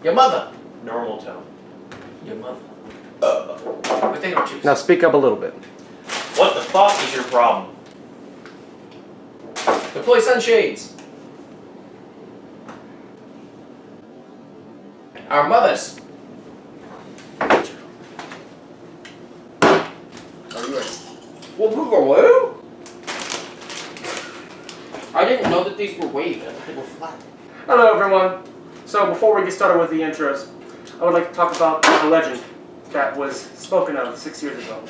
Your mother. Normal tone. Your mother. Potato chips. Now speak up a little bit. What the fuck is your problem? Deploy sunshades. Our mothers. Are you ready? Whoa. I didn't know that these were waved. I thought they were flat. Hello everyone. So before we get started with the intros, I would like to talk about a legend that was spoken of 6 years ago.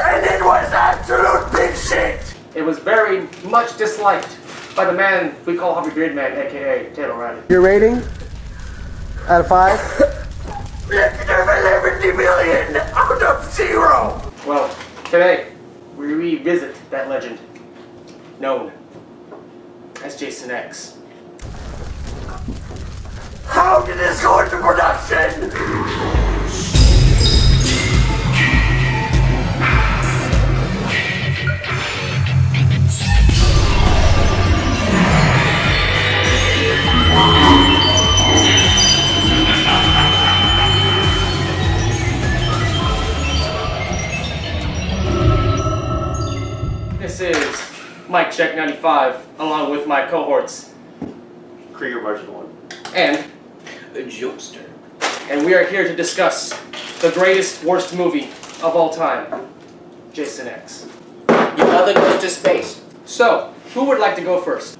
And it was absolute big shit! It was very much disliked by the man we call Hobby Beard Man, aka Taylor Riley. Your rating? Out of 5? -11 million out of 0! Well, today we revisit that legend, known as Jason X. How did this go into production? This is MykeCheck'd 95, along with my cohorts, Krieger version 1. and A jokester. and we are here to discuss the greatest, worst movie of all time, Jason X. Your mother goes to space. So, who would like to go first?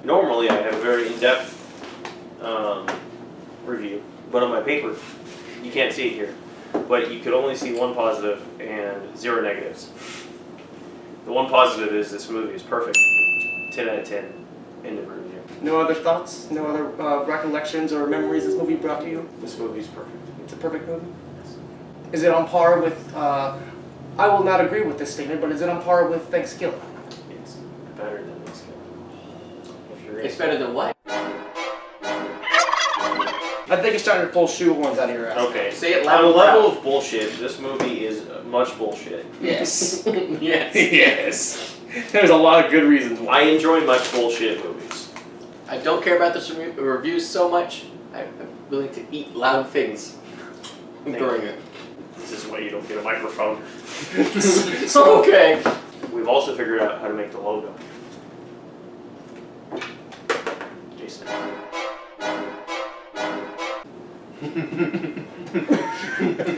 Normally I have a very in-depth review, but on my paper, you can't see it here, but you could only see one positive and 0 negatives. The one positive is this movie is perfect. 10 out of 10. End of review. No other thoughts? No other recollections or memories this movie brought to you? This movie is perfect. It's a perfect movie? Is it on par with, I will not agree with this statement, but is it on par with Thanksgiving? It's better than this guy. If you're It's better than what? I think you're starting to pull shoehorns out of your ass. Okay. Say it On loud a and level proud. of bullshit, this movie is much bullshit. Yes. Yes. Yes. There's a lot of good reasons why. I enjoy much bullshit movies. I don't care about this review so much. I'm willing to eat loud things during it. This is why you don't get a microphone. Okay. We've also figured out how to make the logo. Jason.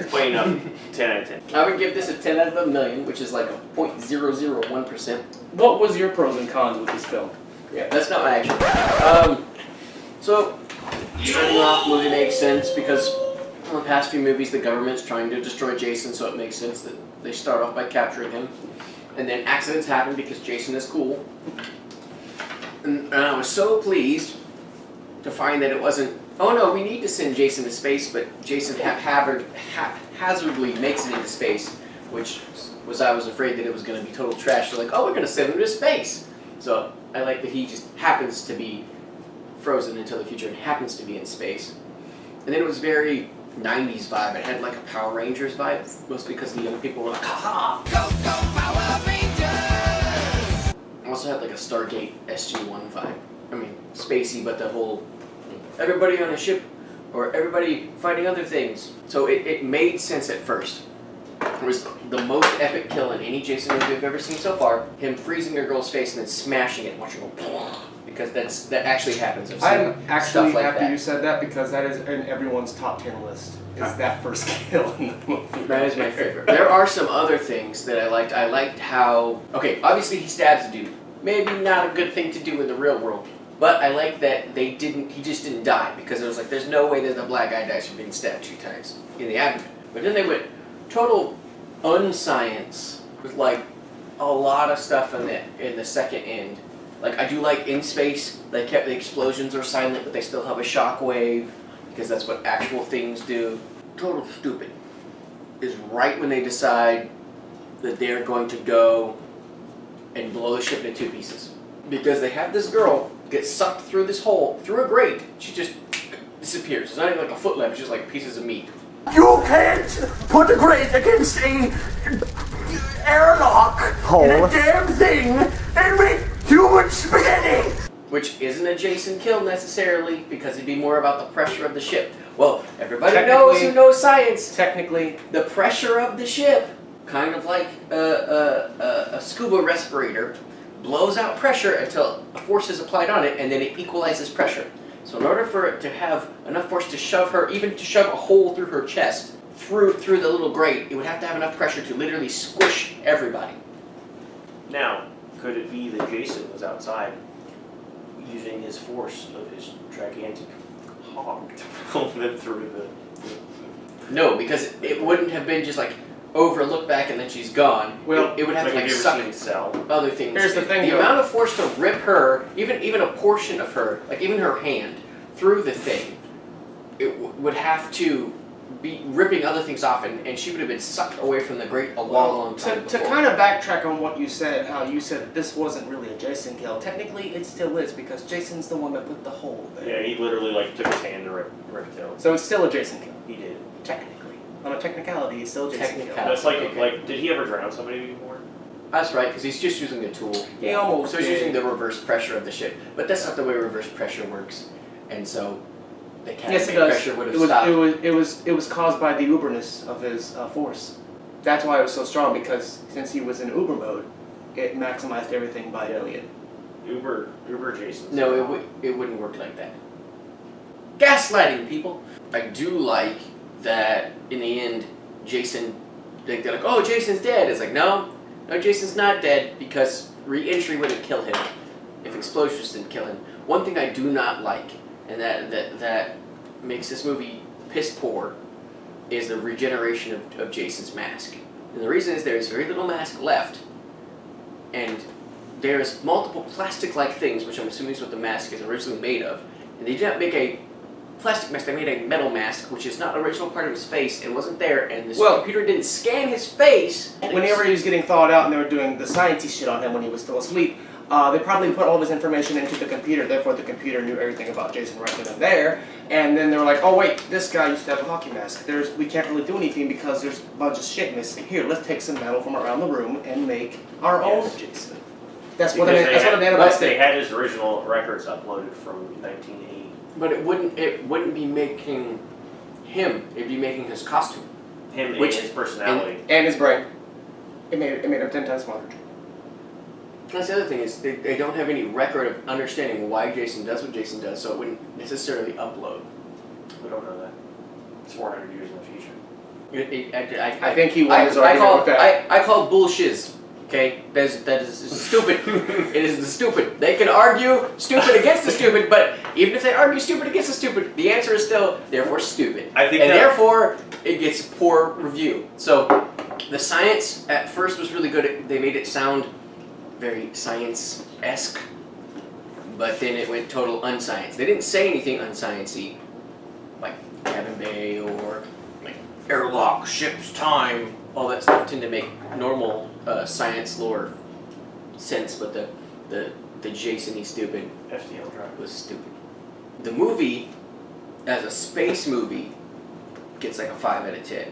Plain up. 10 out of 10. I would give this a 10 out of a million, which is like a 0.001%. What was your pros and cons with this film? Yeah, that's not my actual. So, starting off, movie makes sense because in the past few movies, the government's trying to destroy Jason, so it makes sense that they start off by capturing him. And then accidents happen because Jason is cool. And I was so pleased to find that it wasn't, oh no, we need to send Jason to space, but Jason haphazardly makes it into space, which was, I was afraid that it was going to be total trash. So like, oh, we're going to send him to space. So I like that he just happens to be frozen until the future and happens to be in space. And then it was very 90s vibe. It had like a Power Rangers vibe, mostly because the young people were like, ha! Go, go, Power Rangers! It also had like a Stargate SG-1 vibe. I mean, spacey, but the whole everybody on a ship or everybody fighting other things. So it made sense at first. It was the most epic kill in any Jason movie I've ever seen so far. Him freezing a girl's face and then smashing it and watching it go, because that actually happens. I've seen I'm actually stuff like happy that. you said that because that is in everyone's top 10 list. Is that first kill in the movie. That is my favorite. There are some other things that I liked. I liked how, okay, obviously he stabs a dude. Maybe not a good thing to do in the real world. But I like that he just didn't die, because it was like, there's no way that the black guy dies from being stabbed 2 times in the abdomen. But then they went total unscience with like a lot of stuff in the second end. Like, I do like in space, they kept the explosions are silent, but they still have a shockwave, because that's what actual things do. Total stupid is right when they decide that they're going to go and blow the ship into 2 pieces. Because they have this girl get sucked through this hole, through a grate. She just disappears. It's not even like a foot left, it's just like pieces of meat. You can't put a grate against a airlock Hole. in a damn thing and make human spaghetti! which isn't a Jason kill necessarily, because it'd be more about the pressure of the ship. Well, everybody Technically- knows who knows science. Technically, The pressure of the ship, kind of like a scuba respirator, blows out pressure until a force is applied on it, and then it equalizes pressure. So in order for it to have enough force to shove her, even to shove a hole through her chest, through the little grate, it would have to have enough pressure to literally squish everybody. Now, could it be that Jason was outside using his force of his gigantic hog to pull them through the... No, because it wouldn't have been just like over, look back, and then she's gone. Well, it would have Like, to have like you suck ever seen Cell? other things. Here's the thing, The though. amount of force to rip her, even a portion of her, like even her hand, through the thing, it would have to be ripping other things off, and she would have been sucked away from the grate a long time to before. kind of backtrack on what you said, how you said this wasn't really a Jason kill. Technically, it still is because Jason's the one that put the hole there. Yeah, he literally like took his hand to rip it out. So it's still a Jason kill, He did. technically. On a technicality, it's still a Jason kill. That's like, did he ever drown somebody before? That's right, because he's just using a tool. He almost So he's did. using the reverse pressure of the ship, but that's not the way reverse pressure works, and so the Yes, it capillary does. pressure would have It was, stopped. it was caused by the uberness of his force. That's why it was so strong, because since he was in uber mode, it maximized everything by a million. Uber Jason. No, it wouldn't work like that. Gaslighting, people. I do like that in the end, Jason, they're like, oh, Jason's dead. It's like, no, Jason's not dead, because re-entry wouldn't kill him if explosions didn't kill him. One thing I do not like, and that makes this movie piss poor, is the regeneration of Jason's mask. And the reason is there's very little mask left, and there's multiple plastic-like things, which I'm assuming is what the mask is originally made of, and they did not make a plastic mask, they made a metal mask, which is not an original part of his face, and wasn't there, and the Well- computer didn't scan his face. Whenever he was getting thawed out and they were doing the sciencey shit on him when he was still asleep, they probably put all of his information into the computer, therefore the computer knew everything about Jason right then and there, and then they were like, oh wait, this guy used to have a hockey mask. We can't really do anything because there's a bunch of shit missing. Here, let's take some metal from around the room and make our own Yes. Jason. That's Because what an animated they did. had his original records uploaded from 1980. But it wouldn't be making him, it'd be making his costume. Him Which- and his personality. And his brain. It made him 10 times smarter. That's the other thing, is they don't have any record of understanding why Jason does what Jason does, so it wouldn't necessarily upload. We don't know that. It's 400 years in the future. I think he won his argument with that. I call bullshiz. Okay, that is stupid. It is the stupid. They can argue stupid against the stupid, but even if they argue stupid against the stupid, the answer is still therefore stupid. I think and that- therefore it gets poor review. So the science at first was really good. They made it sound very science-esque, but then it went total unscience. They didn't say anything unscience-y, like Cabin Bay or like airlock, ship's time. All that stuff tend to make normal science lore sense, but the Jason-y stupid FTL drive. was stupid. The movie, as a space movie, gets like a 5 out of 10.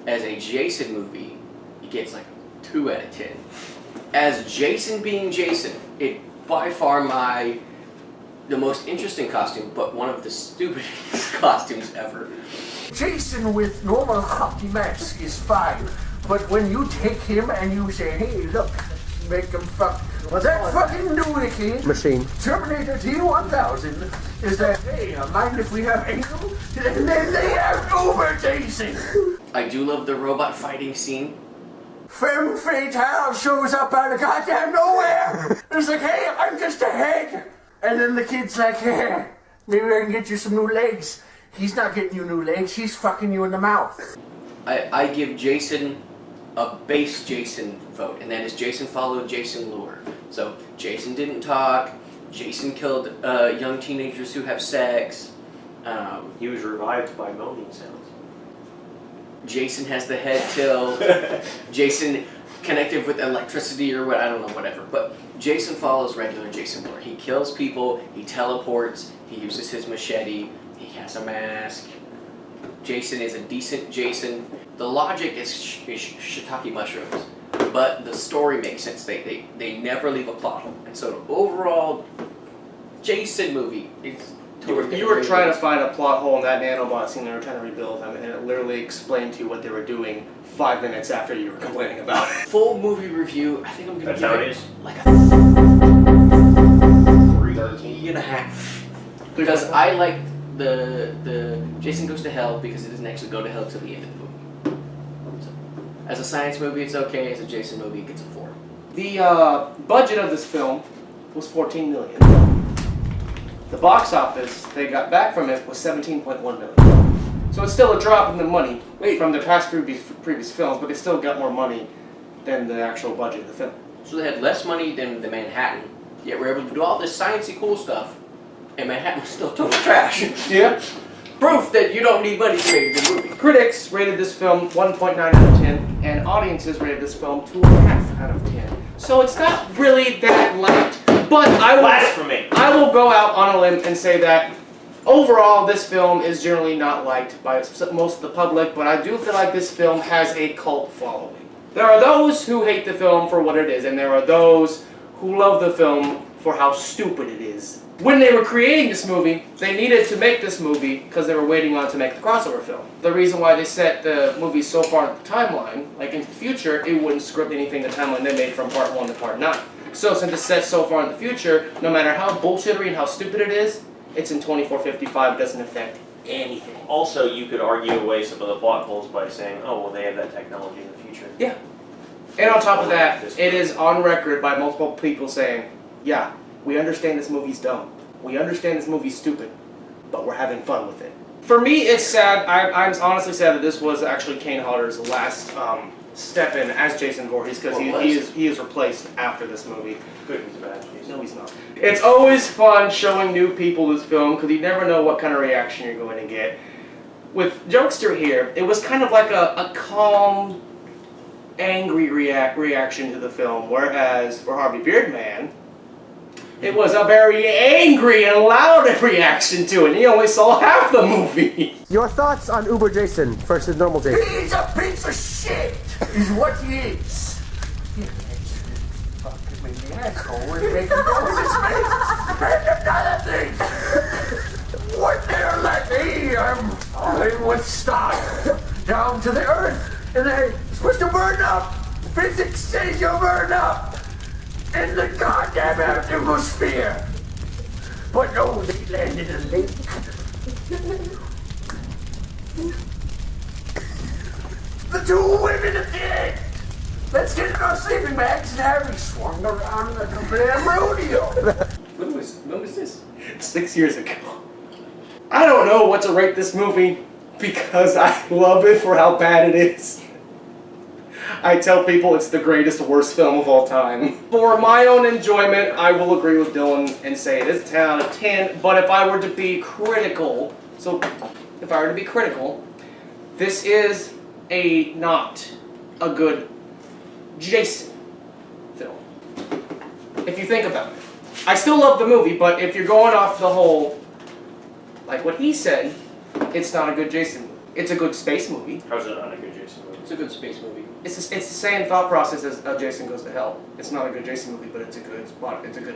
As a Jason movie, it gets like a 2 out of 10. As Jason being Jason, it by far the most interesting costume, but one of the stupidest costumes ever. Jason with normal hockey mask is fine, but when you take him and you say, hey, look, make him fuck. Well, that fucking doohickey Machine. Terminator T-1000 is that, hey, mind if we have anal? And then they have Uber Jason. I do love the robot fighting scene. Femme Fatale shows up out of goddamn nowhere. It's like, hey, I'm just a head. And then the kid's like, hey, maybe I can get you some new legs. He's not getting you new legs, he's fucking you in the mouth. I give Jason a base Jason vote, and that is Jason followed, Jason lure. So Jason didn't talk, Jason killed young teenagers who have sex, He was revived by moaning sounds. Jason has the head tilt, Jason connected with electricity or what, I don't know, whatever. But Jason follows regular Jason lore. He kills people, he teleports, he uses his machete, he has a mask. Jason is a decent Jason. The logic is shiitake mushrooms, but the story makes sense. They never leave a plot hole. And so the overall Jason movie. It's totally You were trying to find a plot hole in that nanobot scene. They were trying to rebuild them, and it literally explained to you what they were doing 5 minutes after you were complaining about it. Full movie review. I think I'm gonna That's give how it it is. like a 3.5. Because 3.5? I liked the Jason Goes to Hell because it doesn't actually go to hell till the end of the movie. So, as a science movie, it's okay. As a Jason movie, it gets a 4. The budget of this film was $14 million. The box office they got back from it was $17.1 million. So it's still a drop in the money from the past previous films, but they still got more money than the actual budget of the film. So they had less money than the Manhattan, yet we're able to do all this sciencey cool stuff, and Manhattan was still total trash. Yeah. Proof that you don't need money to make a good movie. Critics rated this film 1.9 out of 10, and audiences rated this film 2.5 out of 10. So it's not really that light, but Blasphemy! I will go out on a limb and say that overall this film is generally not liked by most of the public, but I do feel like this film has a cult following. There are those who hate the film for what it is, and there are those who love the film for how stupid it is. When they were creating this movie, they needed to make this movie because they were waiting on to make the crossover film. The reason why they set the movie so far in the timeline, like into the future, it wouldn't script anything in the timeline they made from part 1 to part 9. So since it's set so far in the future, no matter how bullshittery and how stupid it is, it's in 2455, doesn't affect anything. Also, you could argue away some of the plot holes by saying, oh, well, they have that technology in the future. Yeah. And on top of that, it is on record by multiple people saying, yeah, we understand this movie's dumb. We understand this movie's stupid, but we're having fun with it. For me, it's sad. I'm honestly sad that this was actually Kane Hodder's last step in as Jason Voorhees, because he is replaced after this movie. Good, he's bad. No, he's not. It's always fun showing new people this film, because you never know what kind of reaction you're going to get. With Jokester here, it was kind of like a calm, angry reaction to the film, whereas for Harvey Beardman, it was a very angry and loud reaction to it. He only saw half the movie. Your thoughts on Uber Jason versus normal Jason? He's a piece of shit! Is what he is. He fucking made me asshole and make him go in his face. And another thing, when they're like me, I'm with stock down to the earth, and they're supposed to burn up. Physics says you'll burn up in the goddamn atmosphere. But no, they landed in a lake. The 2 women are dead. Let's get in our sleeping bags and have me swung around like a damn rodeo. When was this? 6 years ago. I don't know what to rate this movie because I love it for how bad it is. I tell people it's the greatest, worst film of all time. For my own enjoyment, I will agree with Dylan and say it is a 10 out of 10, but if I were to be critical, this is not a good Jason film. If you think about it. I still love the movie, but if you're going off the whole, like what he said, it's not a good Jason movie. It's a good space movie. How's it not a good Jason movie? It's a good space movie. It's the same thought process as Jason Goes to Hell. It's not a good Jason movie, but it's a good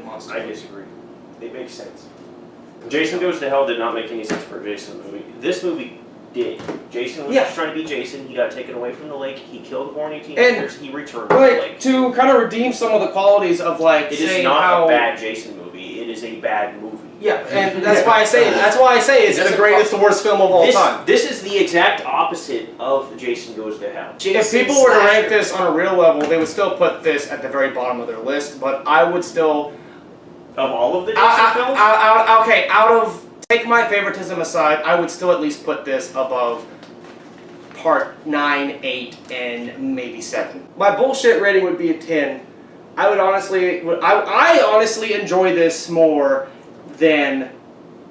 monster I movie. disagree. It makes sense. Jason Goes to Hell did not make any sense for a Jason movie. This movie did. Jason was just trying to be Jason. He got taken away from the lake. He killed horny teenagers. He returned to the lake. To kind of redeem some of the qualities of It is not a bad Jason movie. It is a bad movie. Yeah, and that's why I say it's the greatest, worst film of all time. This is the exact opposite of Jason Goes to Hell. If people were to rank this on a real level, they would still put this at the very bottom of their list, but I would still... Of all of the Jason films? Take my favoritism aside, I would still at least put this above part 9, 8, and maybe 7. My bullshit rating would be a 10. I honestly enjoy this more than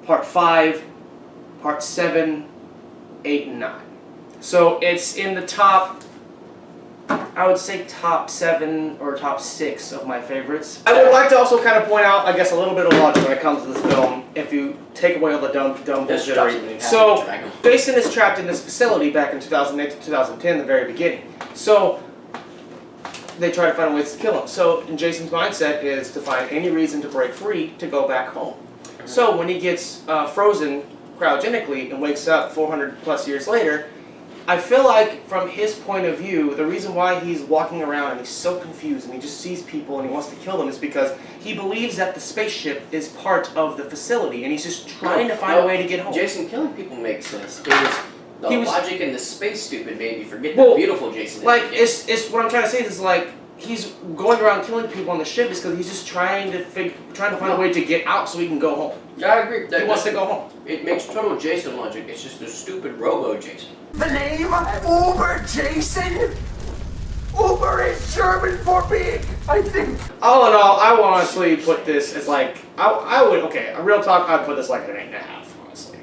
part 5, part 7, 8, and 9. So it's in the top, I would say top 7 or top 6 of my favorites. I would like to also kind of point out, I guess, a little bit of logic when it comes to this film, if you take away all the dumb bullshittery. So, Jason is trapped in this facility back in 2008 to 2010, the very beginning. So, they try to find ways to kill him. So, Jason's mindset is to find any reason to break free to go back home. So when he gets frozen cryogenically and wakes up 400 plus years later, I feel like from his point of view, the reason why he's walking around and he's so confused and he just sees people and he wants to kill them is because he believes that the spaceship is part of the facility and he's just trying to find a way to get home. Jason killing people makes sense. It was the He was- logic in the space stupid made me forget Well, how beautiful Jason is. Like, it's what I'm trying to say is like, he's going around killing people on the ship because he's just trying to find a way to get out so he can go home. Yeah, I agree. He wants to go home. It makes total Jason logic. It's just a stupid robo Jason. The name Uber Jason? Uber is German for big, I think. All in all, I would honestly put this as like, I would, okay, a real talk, I'd put this like an 8.5, honestly.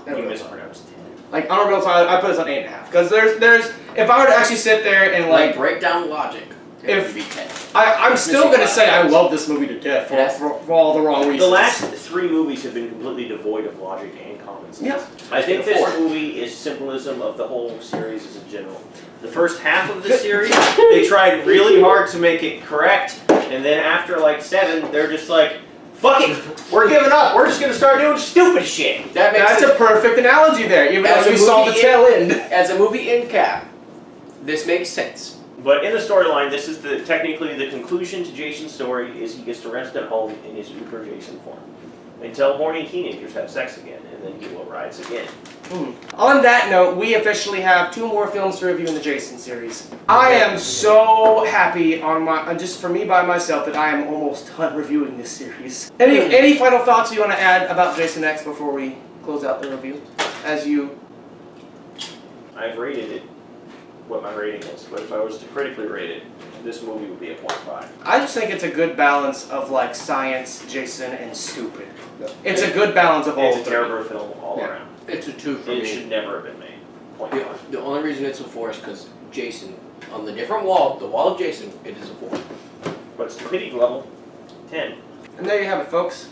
You mispronounced 10. Like, on a real talk, I'd put this on 8.5. Because there's, if I were to actually sit there and Like like, break down logic. It if- would be 10. I'm still Missing gonna say I lots. love this movie to death for all the wrong reasons. The last 3 movies have been completely devoid of logic and common sense. Yeah. I think Four. this movie is symbolism of the whole series as a general. The first half of the series, they tried really hard to make it correct, and then after like 7, they're just like, fuck it, we're giving up, we're just gonna start doing stupid shit. That makes That's sense. a perfect analogy there, even As as a we saw the movie tail end. As a movie end cap, this makes sense. But in the storyline, this is technically the conclusion to Jason's story is he gets to rest at home in his Uber Jason form. Until horny teenagers have sex again, and then he will rise again. On that note, we officially have 2 more films to review in the Jason series. I am so happy on my, just for me by myself, that I am almost done reviewing this series. Any final thoughts you want to add about Jason X before we close out the review? As you, I've rated it what my rating is, but if I was to critically rate it, this movie would be a 0.5. I just think it's a good balance of like science, Jason, and stupid. It's a good balance of all It's a three. terrible film all Yeah. around. It's a 2 for It me. should never have been made. 0.5. The only reason it's a 4 is because Jason, on the different wall, the wall of Jason, it is a 4. But stupidity level, 10. And there you have it, folks.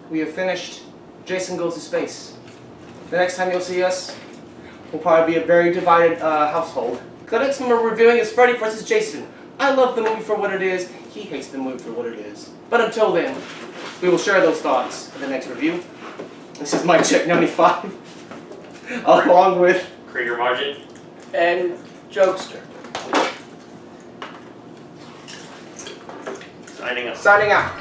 We have finished Jason Goes to Space. The next time you'll see us, will probably be a very divided household. The next one we're reviewing is Freddy vs. Jason. I love the movie for what it is. He hates the movie for what it is. But until then, we will share those thoughts in the next review. This is MykeCheck'd 95, along with Creator Margin. And Jokester. Signing up. signing out.